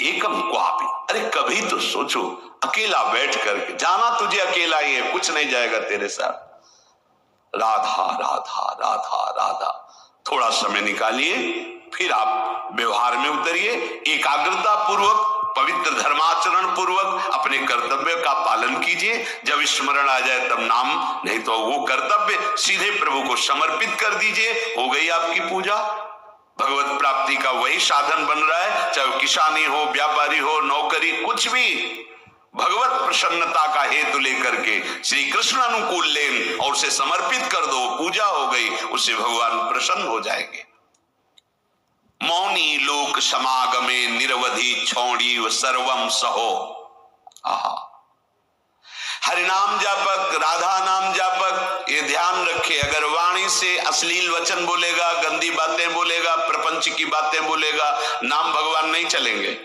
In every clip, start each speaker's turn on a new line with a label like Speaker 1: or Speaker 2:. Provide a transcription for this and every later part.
Speaker 1: एकम क्वापि, अरे कभी तो सोचो, अकेला बैठ करके, जाना तुझे अकेला ही है, कुछ नहीं जाएगा तेरे साथ। राधा राधा राधा राधा, थोड़ा समय निकालिए, फिर आप व्यवहार में उतरिए, एकाग्रता पूर्वक, पवित्र धर्माचरण पूर्वक अपने कर्तव्य का पालन कीजिए। जब स्मरण आ जाए तब नाम, नहीं तो वो कर्तव्य सीधे प्रभु को समर्पित कर दीजिए, हो गई आपकी पूजा। भगवत प्राप्ति का वही साधन बन रहा है, चाहे किसानी हो, व्यापारी हो, नौकरी, कुछ भी भगवत प्रसन्नता का हेतु लेकर के श्री कृष्ण अनुकूल लेन और उसे समर्पित कर दो, पूजा हो गई, उससे भगवान प्रसन्न हो जाएंगे। मौनी लोक समागमे निरवधि छौड़ी व सर्वम सहो। आहा, हरिनाम जापक, राधा नाम जापक, ये ध्यान रखे, अगर वाणी से अश्लील वचन बोलेगा, गंदी बातें बोलेगा, प्रपंच की बातें बोलेगा, नाम भगवान नहीं चलेंगे।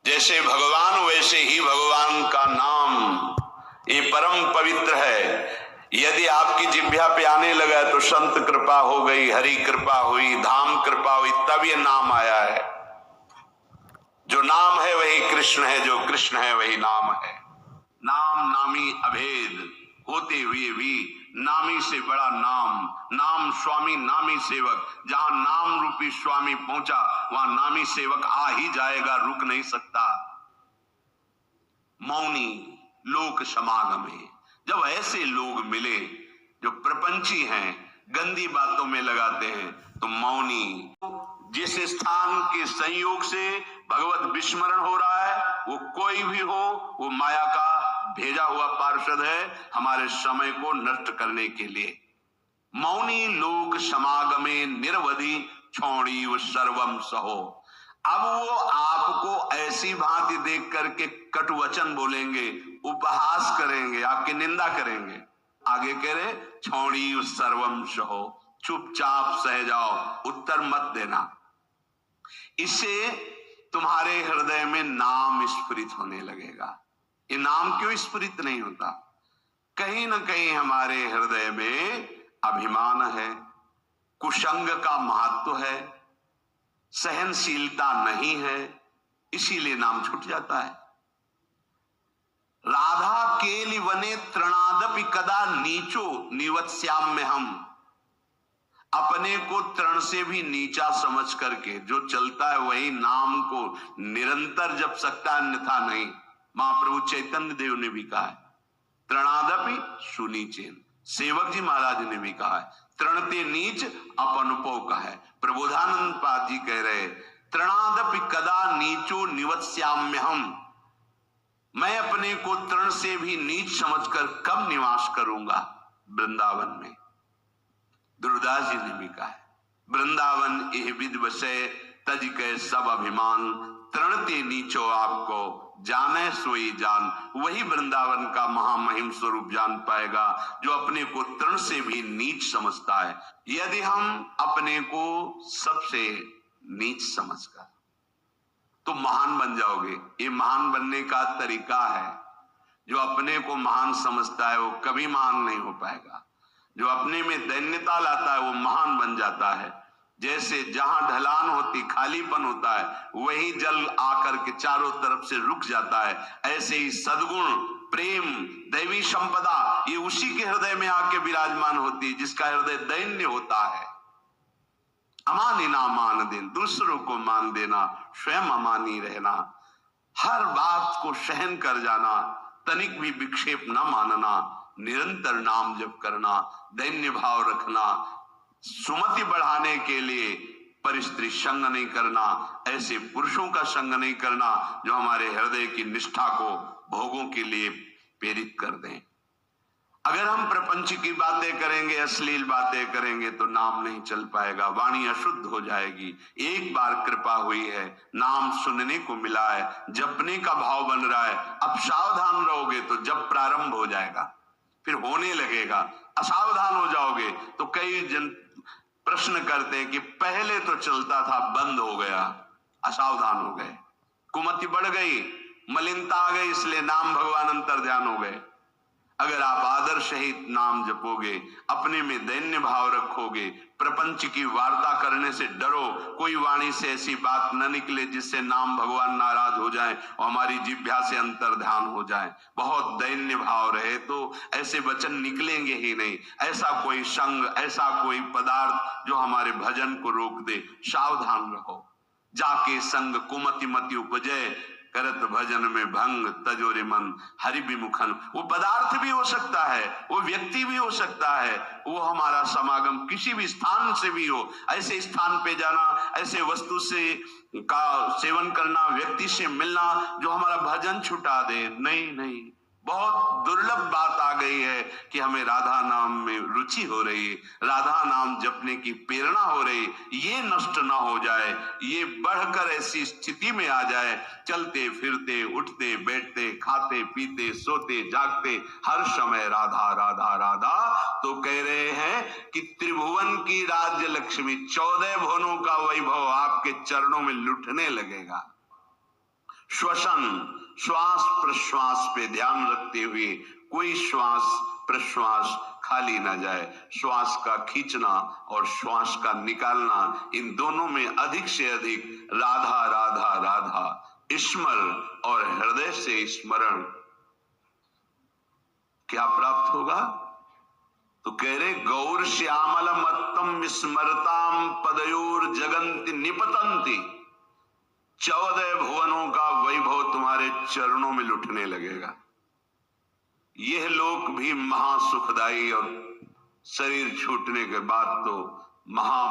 Speaker 1: जैसे भगवान वैसे ही भगवान का नाम, ये परम पवित्र है। यदि आपकी जिह्वा पे आने लगा तो संत कृपा हो गई, हरि कृपा हुई, धाम कृपा हुई, तब ये नाम आया है। जो नाम है वही कृष्ण है, जो कृष्ण है वही नाम है। नाम नामी अभेद होते हुए भी नामी से बड़ा नाम, नाम स्वामी नामी सेवक। जहां नाम रूपी स्वामी पहुंचा वहां नामी सेवक आ ही जाएगा, रुक नहीं सकता। मौनी लोक समागमे, जब ऐसे लोग मिले जो प्रपंची हैं, गंदी बातों में लगाते हैं, तो मौनी, जिस स्थान के संयोग से भगवत विस्मरण हो रहा है, वो कोई भी हो, वो माया का भेजा हुआ पार्षद है हमारे समय को नष्ट करने के लिए। मौनी लोक समागमे निरवधि छौड़ी व सर्वम सहो। अब वो आपको ऐसी भांति देख करके कटु वचन बोलेंगे, उपहास करेंगे, आपकी निंदा करेंगे। आगे कह रहे छौड़ी व सर्वम सहो, चुपचाप सह जाओ, उत्तर मत देना। इससे तुम्हारे हृदय में नाम स्फुरित होने लगेगा। ये नाम क्यों स्फुरित नहीं होता? कहीं ना कहीं हमारे हृदय में अभिमान है, कुसंग का महत्व है, सहनशीलता नहीं है, इसीलिए नाम छूट जाता है। राधा केलि वने तृणादपि कदा नीचो निवत्स्याम्य हम, अपने को तृण से भी नीचा समझ करके जो चलता है वही नाम को निरंतर जप सकता, अन्यथा नहीं। महाप्रभु चैतन्य देव ने भी कहा है तृणादपि सुनीचेन, सेवक जी महाराज ने भी कहा है तृणते नीच अपनुपो का है। प्रबोधानंद पाद जी कह रहे तृणादपि कदा नीचो निवत्स्याम्य हम, मैं अपने को तृण से भी नीच समझकर कब निवास करूंगा वृंदावन में। दुर्दास जी ने भी कहा है वृंदावन एह विद वसै तज के सब अभिमान, तृणते नीचो आपको जाने सोई जान। वही वृंदावन का महामहिम स्वरूप जान पाएगा जो अपने को तृण से भी नीच समझता है। यदि हम अपने को सबसे नीच समझकर, तो महान बन जाओगे। ये महान बनने का तरीका है। जो अपने को महान समझता है वो कभी महान नहीं हो पाएगा। जो अपने में दैन्यता लाता है वो महान बन जाता है। जैसे जहां ढलान होती, खालीपन होता है, वही जल आकर के चारों तरफ से रुक जाता है। ऐसे ही सद्गुण, प्रेम, दैवी संपदा, ये उसी के हृदय में आके विराजमान होती है जिसका हृदय दैन्य होता है। अमानी ना मान देन, दूसरों को मान देना, स्वयं अमानी रहना, हर बात को सहन कर जाना, तनिक भी विक्षेप न मानना, निरंतर नाम जप करना, दैन्य भाव रखना, सुमति बढ़ाने के लिए परिस्त्री संग नहीं करना, ऐसे पुरुषों का संग नहीं करना जो हमारे हृदय की निष्ठा को भोगों के लिए प्रेरित कर दें। अगर हम प्रपंच की बातें करेंगे, अश्लील बातें करेंगे तो नाम नहीं चल पाएगा, वाणी अशुद्ध हो जाएगी। एक बार कृपा हुई है, नाम सुनने को मिला है, जपने का भाव बन रहा है, अब सावधान रहोगे तो जब प्रारंभ हो जाएगा, फिर होने लगेगा। असावधान हो जाओगे तो कई जन प्रश्न करते हैं कि पहले तो चलता था, बंद हो गया, असावधान हो गए, कुमति बढ़ गई, मलिनता आ गई, इसलिए नाम भगवान अंतर ध्यान हो गए। अगर आप आदर सहित नाम जपोगे, अपने में दैन्य भाव रखोगे, प्रपंच की वार्ता करने से डरो, कोई वाणी से ऐसी बात न निकले जिससे नाम भगवान नाराज हो जाए और हमारी जिह्वा से अंतर्ध्यान हो जाए। बहुत दैन्य भाव रहे तो ऐसे वचन निकलेंगे ही नहीं। ऐसा कोई संग, ऐसा कोई पदार्थ जो हमारे भजन को रोक दे, सावधान रहो। जाके संग कुमति मति उपजय, करत भजन में भंग तजोरे मन हरि विमुखन। वो पदार्थ भी हो सकता है, वो व्यक्ति भी हो सकता है, वो हमारा समागम किसी भी स्थान से भी हो। ऐसे स्थान पे जाना, ऐसे वस्तु से का सेवन करना, व्यक्ति से मिलना जो हमारा भजन छुटा दे, नहीं नहीं। बहुत दुर्लभ बात आ गई है कि हमें राधा नाम में रुचि हो रही है, राधा नाम जपने की प्रेरणा हो रही, ये नष्ट ना हो जाए, ये बढ़कर ऐसी स्थिति में आ जाए, चलते फिरते उठते बैठते खाते पीते सोते जागते हर समय राधा राधा राधा। तो कह रहे हैं कि त्रिभुवन की राज्य लक्ष्मी, 14 भुवनों का वैभव आपके चरणों में लुटने लगेगा। श्वसन, श्वास प्रश्वास पे ध्यान रखते हुए कोई श्वास प्रश्वास खाली ना जाए। श्वास का खींचना और श्वास का निकालना, इन दोनों में अधिक से अधिक राधा राधा राधा स्मर और हृदय से स्मरण क्या प्राप्त होगा? तो कह रहे गौर श्यामल मत्तम स्मरताम पदयोर जगंति निपतंती। 14 भुवनों का वैभव तुम्हारे चरणों में लुटने लगेगा। यह लोक भी महासुखदायी और शरीर छूटने के बाद तो महा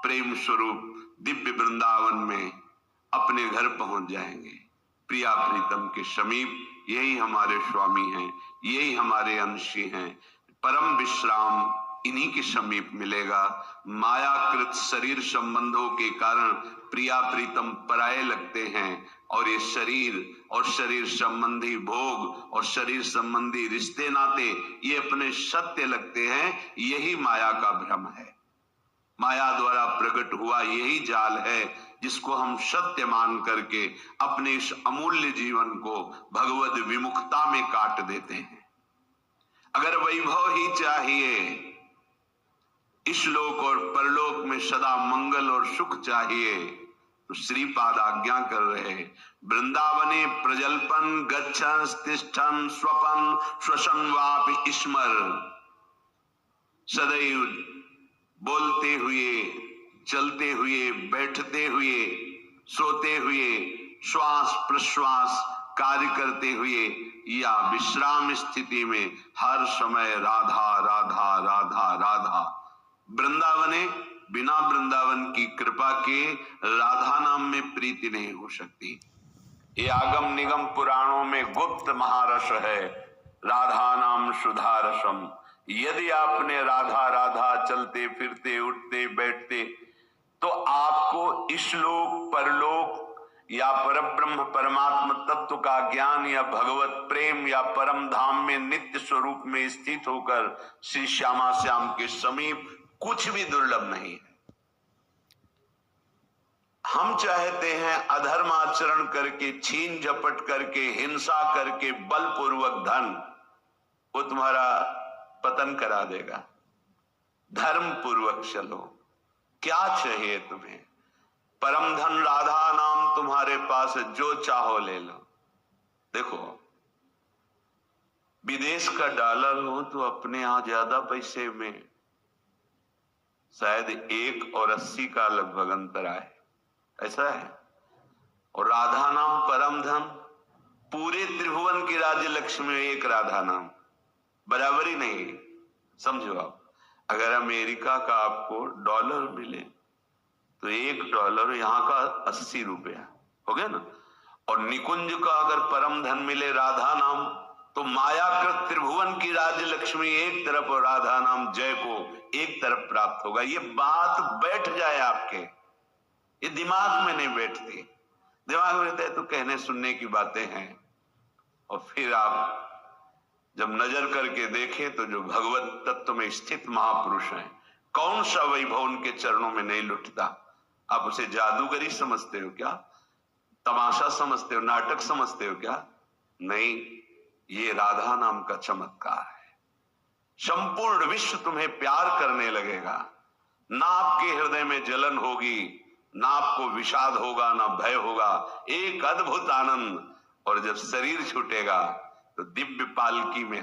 Speaker 1: प्रेम स्वरूप दिव्य वृंदावन में अपने घर पहुंच जाएंगे, प्रिया प्रीतम के समीप। यही हमारे स्वामी हैं, यही हमारे अंशी हैं। परम विश्राम इन्हीं के समीप मिलेगा। मायाकृत शरीर संबंधों के कारण प्रिया प्रीतम पराये लगते हैं और ये शरीर और शरीर संबंधी भोग और शरीर संबंधी रिश्ते नाते ये अपने सत्य लगते हैं। यही माया का भ्रम है। माया द्वारा प्रकट हुआ यही जाल है जिसको हम सत्य मान करके अपने इस अमूल्य जीवन को भगवद विमुखता में काट देते हैं। अगर वैभव ही चाहिए, इस लोक और परलोक में सदा मंगल और सुख चाहिए, तो श्रीपाद आज्ञा कर रहे वृंदावने प्रजल्पन गच्छन तिष्ठन स्वपन श्वसन वापि स्मर। सदैव बोलते हुए, चलते हुए, बैठते हुए, सोते हुए, श्वास प्रश्वास कार्य करते हुए या विश्राम स्थिति में हर समय राधा राधा राधा राधा। वृंदावने, बिना वृंदावन की कृपा के राधा नाम में प्रीति नहीं हो सकती। ये आगम निगम पुराणों में गुप्त महारस है, राधा नाम सुधा रसम। यदि आपने राधा राधा चलते फिरते उठते बैठते तो आपको इस लोक परलोक या परब्रह्म परमात्म तत्व का ज्ञान या भगवत प्रेम या परम धाम में नित्य स्वरूप में स्थित होकर श्री श्यामा श्याम के समीप कुछ भी दुर्लभ नहीं है। हम चाहते हैं अधर्म आचरण करके, छीन झपट करके, हिंसा करके, बलपूर्वक धन, वो तुम्हारा पतन करा देगा। धर्म पूर्वक चलो। क्या चाहिए तुम्हें? परम धन राधा नाम तुम्हारे पास है, जो चाहो ले लो। देखो, विदेश का डॉलर हो तो अपने यहां ज्यादा पैसे में शायद 1 और 80 का लगभग अंतर आए, ऐसा है। और राधा नाम परम धन, पूरे त्रिभुवन की राज्य लक्ष्मी में एक राधा नाम, बराबरी नहीं। समझो आप, अगर अमेरिका का आपको डॉलर मिले तो $1 यहाँ का 80 रुपया हो गया ना। और निकुंज का अगर परम धन मिले राधा नाम, तो मायाकृत त्रिभुवन की राज्य लक्ष्मी एक तरफ और राधा नाम जय को एक तरफ प्राप्त होगा। ये बात बैठ जाए आपके, ये दिमाग में नहीं बैठती। दिमाग में रहता है तो कहने सुनने की बातें हैं, और फिर आप जब नजर करके देखें तो जो भगवत तत्व में स्थित महापुरुष हैं, कौन सा वैभव उनके चरणों में नहीं लुटता? आप उसे जादूगरी समझते हो क्या? तमाशा समझते हो? नाटक समझते हो क्या? नहीं, ये राधा नाम का चमत्कार है। संपूर्ण विश्व तुम्हें प्यार करने लगेगा, ना आपके हृदय में जलन होगी, ना आपको विषाद होगा, ना भय होगा, एक अद्भुत आनंद। और जब शरीर छूटेगा तो दिव्य पालकी में